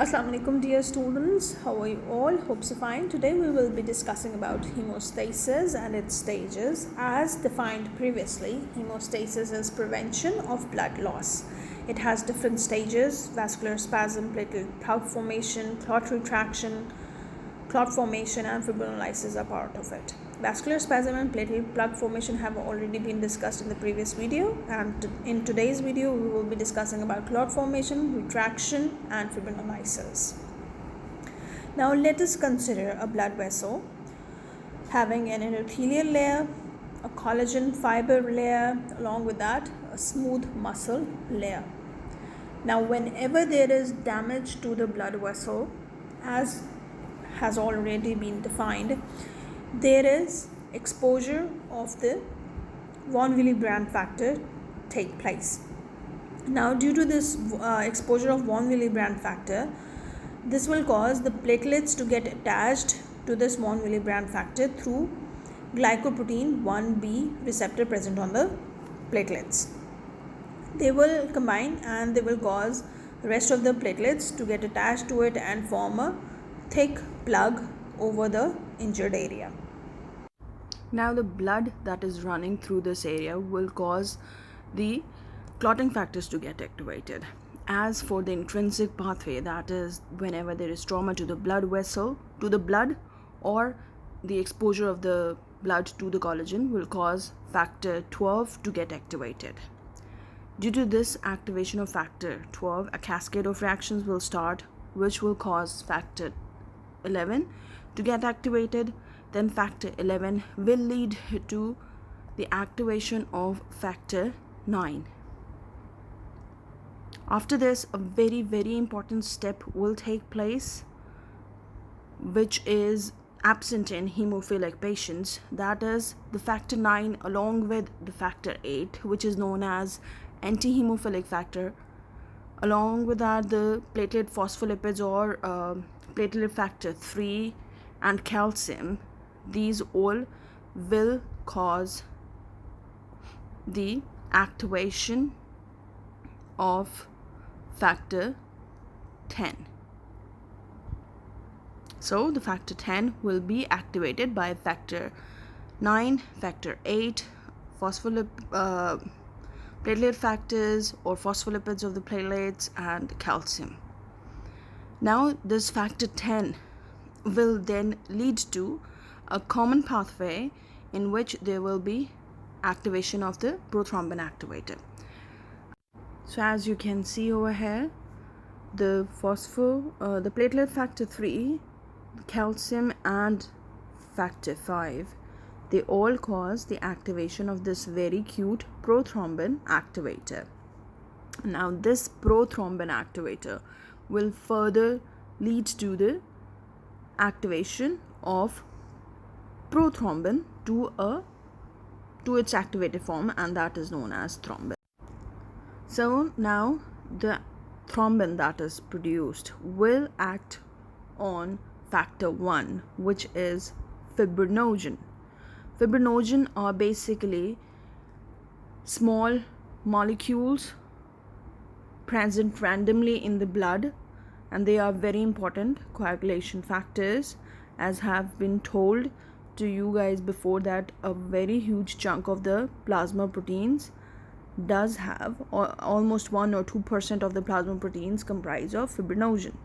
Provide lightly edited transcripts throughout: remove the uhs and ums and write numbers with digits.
Assalamu alaikum dear students, how are you all? Hope so fine. Today we will be discussing about hemostasis and its stages. As defined previously, hemostasis is prevention of blood loss. It has different stages: vascular spasm, platelet clot formation, clot retraction, clot formation and fibrinolysis are part of it. Vascular spasm and platelet plug formation have already been discussed in the previous video, and in today's video we will be discussing about clot formation, retraction and fibrinolysis. Now let us consider a blood vessel having an endothelial layer, a collagen fiber layer, along with that a smooth muscle layer. Now whenever there is damage to the blood vessel, as has already been defined, there is exposure of the von Willebrand factor take place. Now due to this exposure of von Willebrand factor, this will cause the platelets to get attached to this von Willebrand factor through glycoprotein 1b receptor present on the platelets. They will combine and they will cause the rest of the platelets to get attached to it and form a thick plug over the injured area. Now the blood that is running through this area will cause the clotting factors to get activated. As for the intrinsic pathway, that is whenever there is trauma to the blood vessel, to the blood, or the exposure of the blood to the collagen will cause factor 12 to get activated. Due to this activation of factor 12, a cascade of reactions will start which will cause factor 11 to get activated. Then factor 11 will lead to the activation of factor 9. After this, a very important step will take place, which is absent in hemophilic patients. That is the factor 9 along with the factor 8, which is known as anti-hemophilic factor. Along with that, the platelet phospholipids or platelet factor 3 and calcium, these all will cause the activation of factor 10. So the factor 10 will be activated by factor 9, factor 8, platelet factors or phospholipids of the platelets and calcium. Now this factor 10 will then lead to a common pathway in which there will be activation of the prothrombin activator. So as you can see over here, the platelet factor 3, calcium and factor 5, they all cause the activation of this very cute prothrombin activator. Now this prothrombin activator will further lead to the activation of prothrombin to its activated form, and that is known as thrombin. So now the thrombin that is produced will act on factor 1, which is fibrinogen. Fibrinogen are basically small molecules present randomly in the blood, and they are very important coagulation factors. As have been told to you guys before, that a very huge chunk of the plasma proteins does have, or almost 1 or 2% of the plasma proteins comprise of fibrinogen.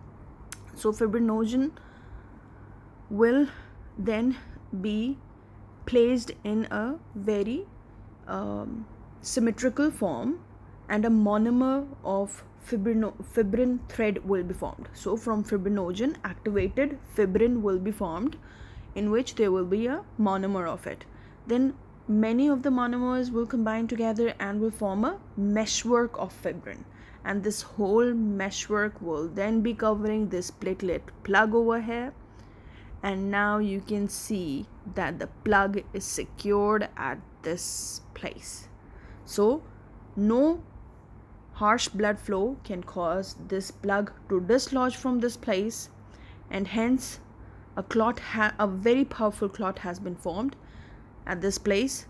So fibrinogen will then be placed in a very symmetrical form, and a monomer of fibrin thread will be formed. So from fibrinogen, activated fibrin will be formed, in which there will be a monomer of it. Then many of the monomers will combine together and will form a meshwork of fibrin, and this whole meshwork will then be covering this platelet plug over here. And now you can see that the plug is secured at this place. So no harsh blood flow can cause this plug to dislodge from this place, and hence a very powerful clot has been formed at this place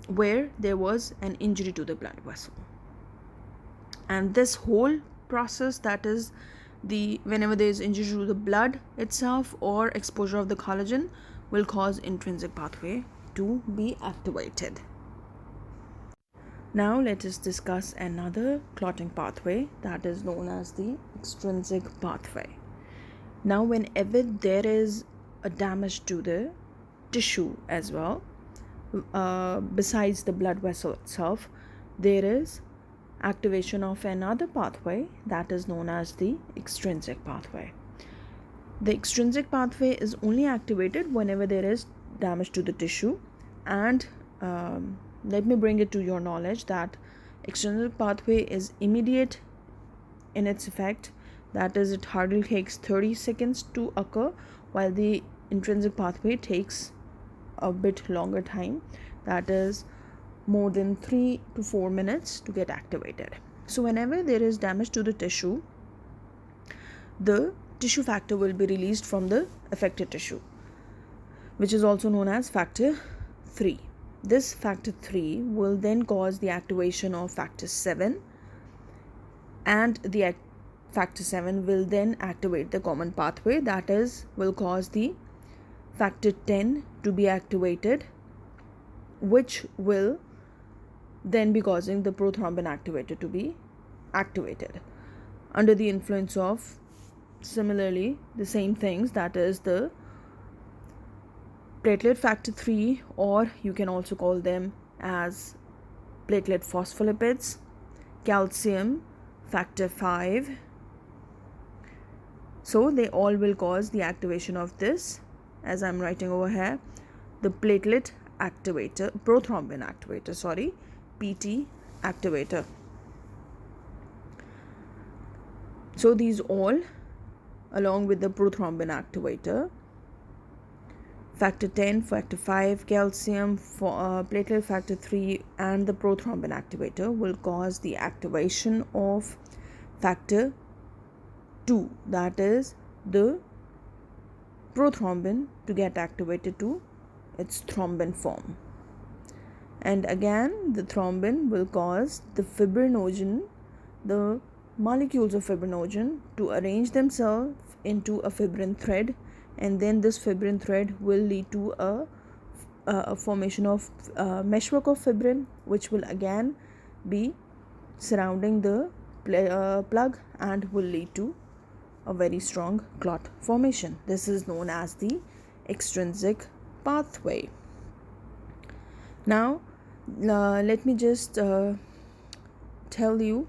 where there was an injury to the blood vessel. And this whole process that is whenever there is injury to the blood itself or exposure of the collagen will cause intrinsic pathway to be activated. Now let us discuss another clotting pathway that is known as the extrinsic pathway. Now whenever there is a damage to the tissue as well, besides the blood vessel itself, there is activation of another pathway that is known as the extrinsic pathway. The extrinsic pathway is only activated whenever there is damage to the tissue, and let me bring it to your knowledge that extrinsic pathway is immediate in its effect. That is, it hardly takes 30 seconds to occur, while the intrinsic pathway takes a bit longer time, that is more than 3 to 4 minutes to get activated. So whenever there is damage to the tissue factor will be released from the affected tissue, which is also known as factor 3. This factor 3 will then cause the activation of factor 7, and the factor 7 will then activate the common pathway, that is, will cause the factor 10 to be activated, which will then be causing the prothrombin activator to be activated under the influence of similarly the same things, that is the platelet factor 3, or you can also call them as platelet phospholipids, calcium factor 5. So they all will cause the activation of this, as I'm writing over here, the platelet activator, prothrombin activator, PT activator. So these all, along with the prothrombin activator, factor 10, factor 5, calcium, platelet factor 3, and the prothrombin activator will cause the activation of factor 2, that is the prothrombin, to get activated to its thrombin form. And again, the thrombin will cause the fibrinogen, the molecules of fibrinogen, to arrange themselves into a fibrin thread, and then this fibrin thread will lead to a formation of meshwork of fibrin, which will again be surrounding the plug and will lead to a very strong clot formation. This is known as the extrinsic pathway. Now let me just tell you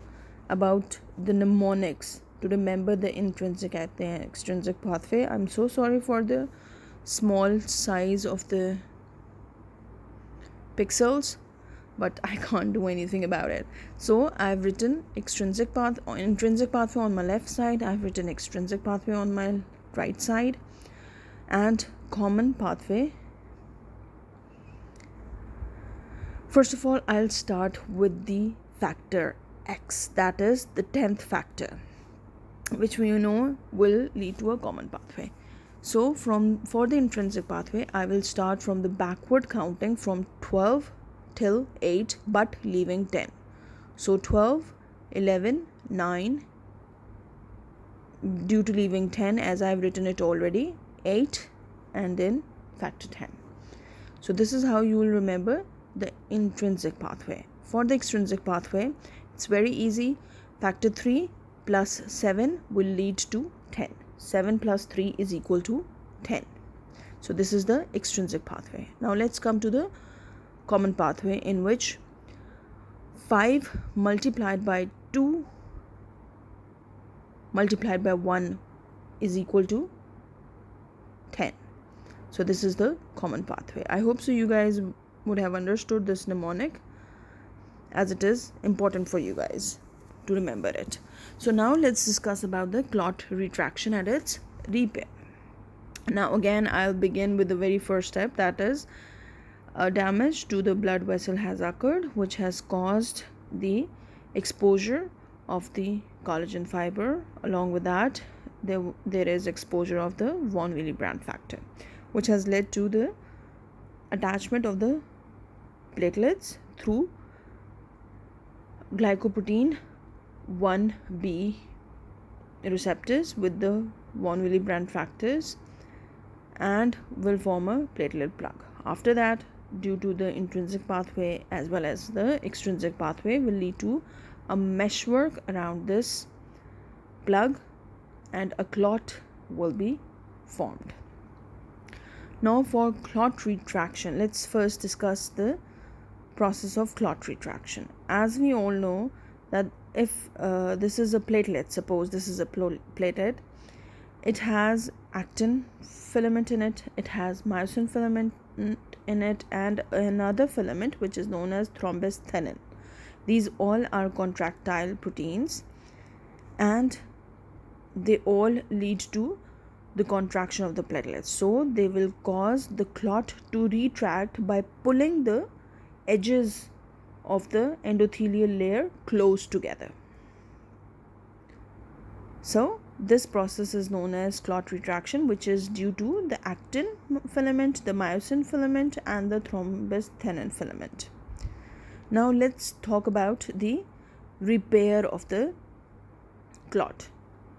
about the mnemonics to remember the intrinsic and the extrinsic pathway. I'm so sorry for the small size of the pixels, but I can't do anything about it. So I've written intrinsic pathway on my left side, I've written extrinsic pathway on my right side, and common pathway. First of all, I'll start with the factor X, that is the 10th factor, which we know will lead to a common pathway. So for the intrinsic pathway, I will start from the backward counting from 12 till 8, but leaving 10. So 12, 11, 9, due to leaving 10 as I've written it already, 8, and then factor 10. So this is how you will remember the intrinsic pathway. For the extrinsic pathway, it's very easy. Factor 3 plus 7 will lead to 10. 7 plus 3 is equal to 10. So this is the extrinsic pathway. Now let's come to the common pathway, in which 5 multiplied by 2 multiplied by 1 is equal to 10. So this is the common pathway. I hope so you guys would have understood this mnemonic, as it is important for you guys to remember it. So now let's discuss about the clot retraction and its repair. Now again, I'll begin with the very first step, that is a damage to the blood vessel has occurred, which has caused the exposure of the collagen fiber. Along with that, there is exposure of the von Willebrand factor, which has led to the attachment of the platelets through glycoprotein 1b receptors with the von Willebrand factors and will form a platelet plug. After that, due to the intrinsic pathway as well as the extrinsic pathway, will lead to a meshwork around this plug and a clot will be formed. Now for clot retraction, let's first discuss the process of clot retraction. As we all know that if this is a platelet, suppose this is a platelet, it has actin filament in it, it has myosin filament in it, and another filament which is known as thrombasthenin. These all are contractile proteins and they all lead to the contraction of the platelets. So they will cause the clot to retract by pulling the edges of the endothelial layer close together. So this process is known as clot retraction, which is due to the actin filament, the myosin filament, and the thrombasthenin filament. Now let's talk about the repair of the clot,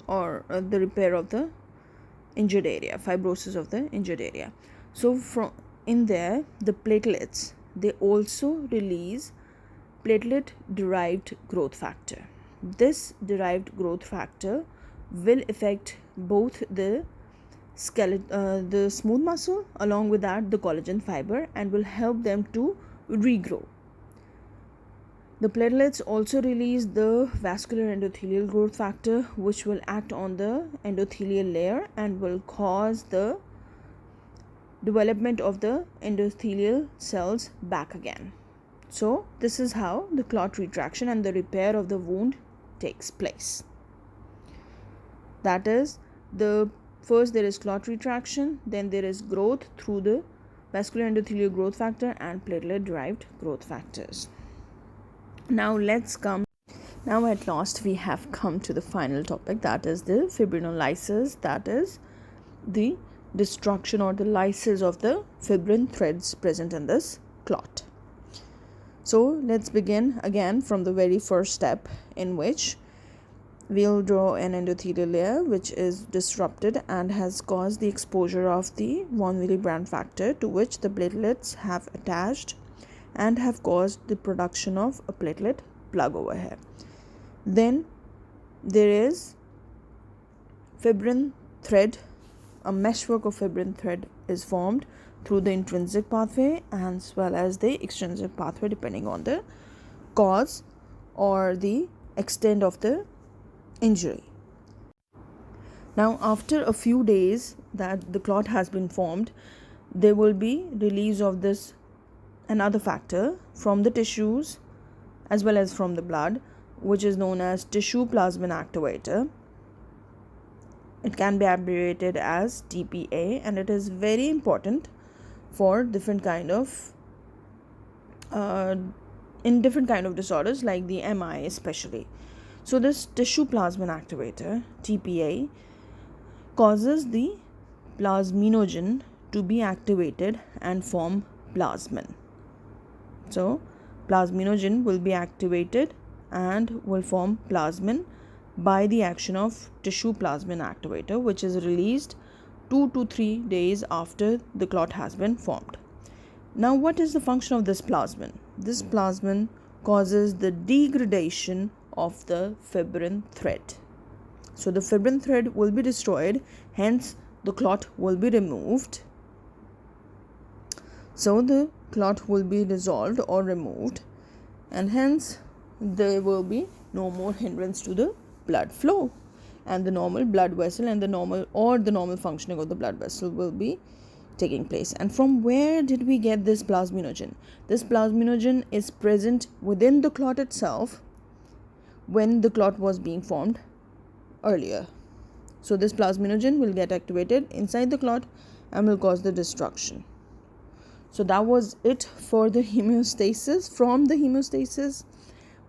or the repair of the injured area, fibrosis of the injured area. So from in there, the platelets, they also release platelet derived growth factor. This derived growth factor will affect both the skeleton, the smooth muscle, along with that the collagen fiber, and will help them to regrow. The platelets also release the vascular endothelial growth factor, which will act on the endothelial layer and will cause the development of the endothelial cells back again. So this is how the clot retraction and the repair of the wound takes place. That is, first there is clot retraction, then there is growth through the vascular endothelial growth factor and platelet derived growth factors. Now at last we have come to the final topic, that is the fibrinolysis, that is the destruction or the lysis of the fibrin threads present in this clot. So let's begin again from the very first step, in which we'll draw an endothelial layer which is disrupted and has caused the exposure of the von Willebrand factor, to which the platelets have attached and have caused the production of a platelet plug over here. Then there is fibrin thread, a meshwork of fibrin thread is formed through the intrinsic pathway as well as the extrinsic pathway, depending on the cause or the extent of the injury. Now after a few days that the clot has been formed, there will be release of this another factor from the tissues as well as from the blood, which is known as tissue plasmin activator. It can be abbreviated as TPA, and it is very important for different kind of in different kind of disorders like the MI especially. So this tissue plasmin activator, TPA, causes the plasminogen to be activated and form plasmin. So plasminogen will be activated and will form plasmin by the action of tissue plasmin activator, which is released 2 to 3 days after the clot has been formed. Now what is the function of this plasmin? This plasmin causes the degradation of the fibrin thread. So the fibrin thread will be destroyed, hence the clot will be removed. So the clot will be dissolved or removed, and hence there will be no more hindrance to the blood flow, and the normal blood vessel and the normal functioning of the blood vessel will be taking place. And from where did we get this plasminogen? This plasminogen is present within the clot itself when the clot was being formed earlier. So this plasminogen will get activated inside the clot and will cause the destruction. So that was it for the hemostasis. From the hemostasis,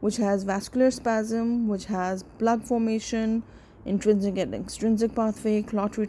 which has vascular spasm, which has plug formation, intrinsic and extrinsic pathway, clot